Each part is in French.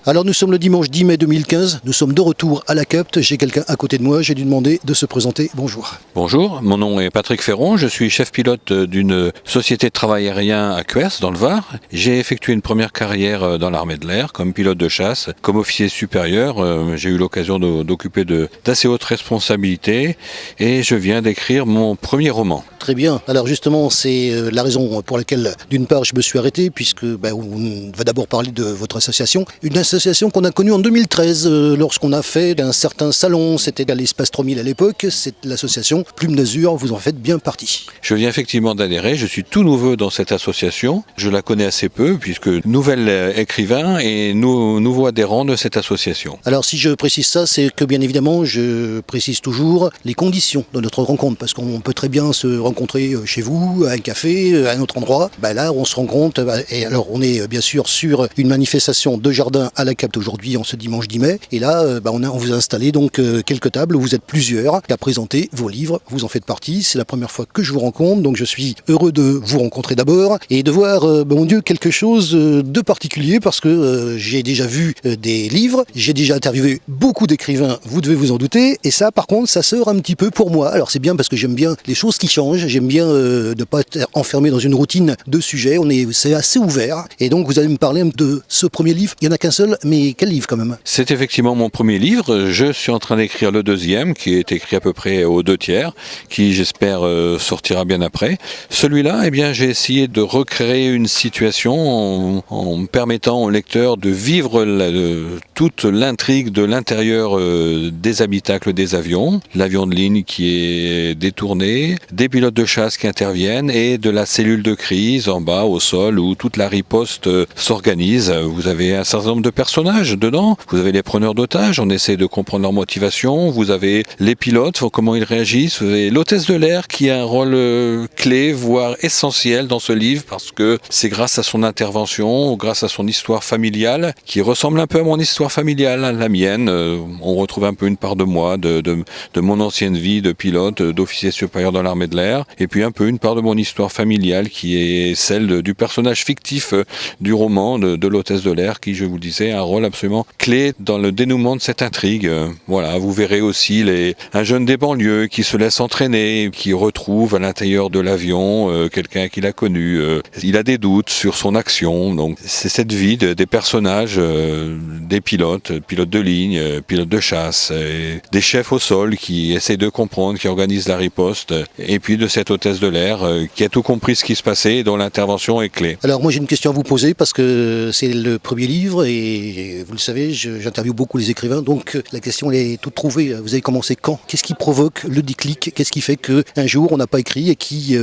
Alors nous sommes le dimanche 10 mai 2015, nous sommes de retour à la Capte, j'ai quelqu'un à côté de moi, j'ai dû demander de se présenter. Bonjour. Bonjour, mon nom est Patrick Ferron, je suis chef pilote d'une société de travail aérien à Cuers, dans le Var. J'ai effectué une première carrière dans l'armée de l'air, comme pilote de chasse, comme officier supérieur. J'ai eu l'occasion d'occuper d'assez hautes responsabilités et je viens d'écrire mon premier roman. Très bien, alors justement c'est la raison pour laquelle d'une part je me suis arrêté, puisque on va d'abord parler de votre association. Une association qu'on a connue en 2013, lorsqu'on a fait un certain salon, c'était à l'Espace 3000 à l'époque, c'est l'association Plume d'Azur, vous en faites bien partie. Je viens effectivement d'adhérer, je suis tout nouveau dans cette association, je la connais assez peu puisque nouvel écrivain et nouveau adhérent de cette association. Alors si je précise ça, c'est que bien évidemment je précise toujours les conditions de notre rencontre, parce qu'on peut très bien se rencontrer chez vous, à un café, à un autre endroit. Là on se rencontre, et alors on est bien sûr sur une manifestation de jardin à la Capte aujourd'hui en ce dimanche 10 mai, et là on vous a installé donc quelques tables, vous êtes plusieurs à présenter vos livres, vous en faites partie, c'est la première fois que je vous rencontre, donc je suis heureux de vous rencontrer d'abord, et de voir, mon Dieu, quelque chose de particulier, parce que j'ai déjà vu des livres, j'ai déjà interviewé beaucoup d'écrivains, vous devez vous en douter, et ça par contre ça sort un petit peu pour moi. Alors c'est bien parce que j'aime bien les choses qui changent, j'aime bien ne pas être enfermé dans une routine de sujets, c'est assez ouvert, et donc vous allez me parler de ce premier livre. Il n'y en a qu'un seul, mais quel livre quand même? C'est effectivement mon premier livre, je suis en train d'écrire le deuxième, qui est écrit à peu près aux 2/3, qui j'espère sortira bien après. Celui-là, j'ai essayé de recréer une situation en permettant au lecteur de vivre toute l'intrigue de l'intérieur des habitacles des avions, l'avion de ligne qui est détourné, des pilotes de chasse qui interviennent et de la cellule de crise en bas au sol où toute la riposte s'organise. Vous avez un certain nombre de personnages dedans, vous avez les preneurs d'otages, on essaie de comprendre leur motivation, vous avez les pilotes, comment ils réagissent, vous avez l'hôtesse de l'air qui a un rôle clé, voire essentiel dans ce livre, parce que c'est grâce à son intervention, grâce à son histoire familiale, qui ressemble un peu à mon histoire familiale, à la mienne. On retrouve un peu une part de moi, de mon ancienne vie de pilote, d'officier supérieur dans l'armée de l'air, et puis un peu une part de mon histoire familiale qui est celle du personnage fictif du roman de l'hôtesse de l'air, qui, je vous le disais, a un rôle absolument clé dans le dénouement de cette intrigue. Voilà, vous verrez aussi un jeune des banlieues qui se laisse entraîner, qui retrouve à l'intérieur de l'avion quelqu'un qu'il a connu. Il a des doutes sur son action, donc c'est cette vie des personnages, des pilotes de ligne, pilotes de chasse, des chefs au sol qui essayent de comprendre, qui organisent la riposte, et puis de cette hôtesse de l'air qui a tout compris ce qui se passait et dont l'intervention est clé. Alors moi j'ai une question à vous poser, parce que c'est le premier livre et vous le savez, j'interviewe beaucoup les écrivains, donc la question elle est toute trouvée. Vous avez commencé quand? Qu'est-ce qui provoque le déclic? Qu'est-ce qui fait qu'un jour on n'a pas écrit et qui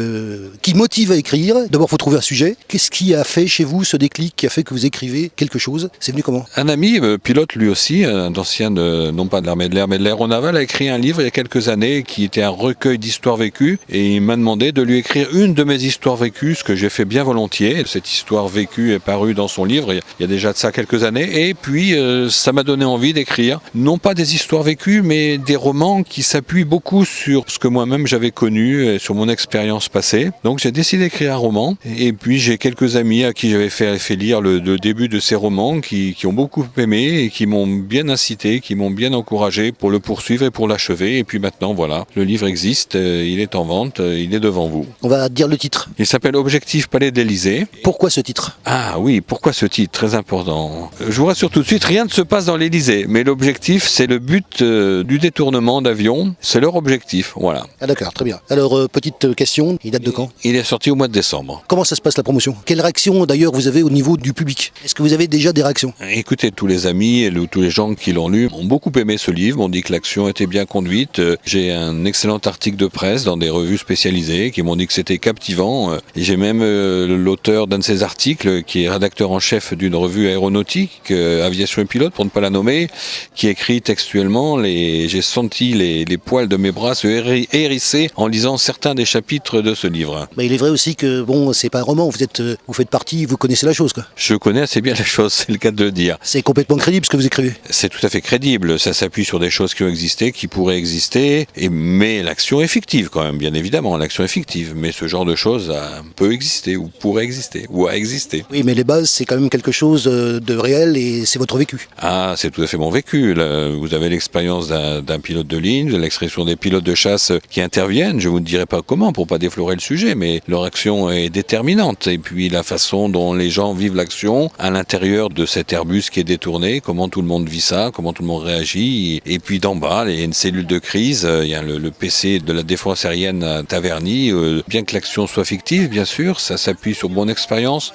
motive à écrire? D'abord il faut trouver un sujet. Qu'est-ce qui a fait chez vous ce déclic qui a fait que vous écrivez quelque chose? C'est venu comment? Un ami, pilote lui aussi, un ancien non pas de l'armée de l'air mais de l'aéronaval, a écrit un livre il y a quelques années qui était un recueil d'histoires vécues, et il m'a demandé de lui écrire une de mes histoires vécues, ce que j'ai fait bien volontiers. Cette histoire vécue est parue dans son livre il y a déjà de ça quelques années, et puis ça m'a donné envie d'écrire non pas des histoires vécues mais des romans qui s'appuient beaucoup sur ce que moi-même j'avais connu et sur mon expérience passée. Donc j'ai décidé d'écrire un roman, et puis j'ai quelques amis à qui j'avais fait lire le début de ces romans qui ont beaucoup aimé et qui m'ont bien incité, qui m'ont bien encouragé pour le poursuivre et pour l'achever. Et puis maintenant voilà, le livre existe, il est en vente, il est devant vous. On va dire le titre. Il s'appelle Objectif Palais de l'Élysée. Pourquoi ce titre? Ah oui, pourquoi ce titre? Très important. Je vous rassure tout de suite, rien ne se passe dans l'Élysée, mais l'objectif c'est le but du détournement d'avion, c'est leur objectif, voilà. Ah d'accord, très bien. Alors petite question, il date de quand? Il est sorti au mois de décembre. Comment ça se passe la promotion? Quelle réaction d'ailleurs vous avez au niveau du public? Est-ce que vous avez déjà des réactions? Écoutez, tous les amis et tous les gens qui l'ont lu ont beaucoup aimé ce livre, m'ont dit que l'action était bien conduite. J'ai un excellent article de presse dans des revues spécialisées qui m'ont dit que c'était captivant. Et j'ai même l'auteur d'un de ces articles qui est rédacteur en chef d'une revue aéronautique, Aviation et Pilote pour ne pas la nommer, qui écrit textuellement j'ai senti les poils de mes bras se hérisser en lisant certains des chapitres de ce livre. Il est vrai aussi que c'est pas un roman, vous faites partie, vous connaissez la chose quoi. Je connais assez bien la chose, c'est le cas de le dire. C'est complètement crédible ce que vous écrivez. C'est tout à fait crédible, ça s'appuie sur des choses qui ont existé, qui pourraient exister, mais l'action est fictive quand même, bien évidemment, l'action est fictive, mais ce genre de choses peut exister, ou pourrait exister, ou a existé. Oui, mais les bases, c'est quand même quelque chose de réel général et c'est votre vécu. Ah, c'est tout à fait mon vécu. Là, vous avez l'expérience d'un pilote de ligne, de l'expression des pilotes de chasse qui interviennent. Je ne vous dirai pas comment pour pas déflorer le sujet, mais leur action est déterminante. Et puis la façon dont les gens vivent l'action à l'intérieur de cet Airbus qui est détourné, comment tout le monde vit ça, comment tout le monde réagit. Et puis d'en bas, il y a une cellule de crise, il y a le PC de la défense aérienne à Taverny. Bien que l'action soit fictive, bien sûr, ça s'appuie sur mon expérience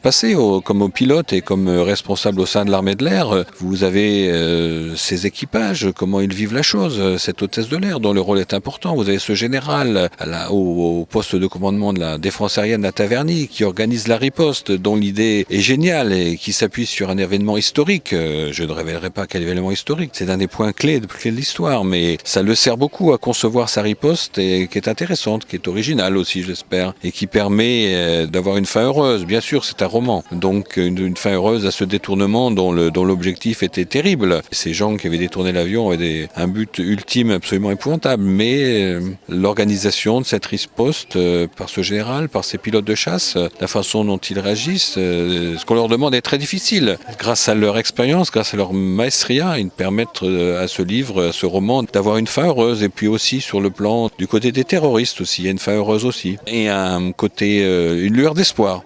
passée comme pilote et comme responsable au sein de l'armée de l'air. Vous avez ces équipages, comment ils vivent la chose, cette hôtesse de l'air dont le rôle est important. Vous avez ce général au poste de commandement de la défense aérienne à Taverny qui organise la riposte, dont l'idée est géniale et qui s'appuie sur un événement historique. Je ne révélerai pas quel événement historique, c'est un des points clés de l'histoire, mais ça le sert beaucoup à concevoir sa riposte et qui est intéressante, qui est originale aussi, j'espère, et qui permet d'avoir une fin heureuse. Bien sûr, c'est un roman, donc une fin heureuse à ce détournement dont l'objectif était terrible. Ces gens qui avaient détourné l'avion avaient un but ultime absolument épouvantable, mais l'organisation de cette riposte par ce général, par ces pilotes de chasse, la façon dont ils réagissent, ce qu'on leur demande est très difficile. Grâce à leur expérience, grâce à leur maestria, ils permettent à ce livre, à ce roman, d'avoir une fin heureuse. Et puis aussi sur le plan du côté des terroristes aussi, il y a une fin heureuse aussi. Et un côté, une lueur d'espoir.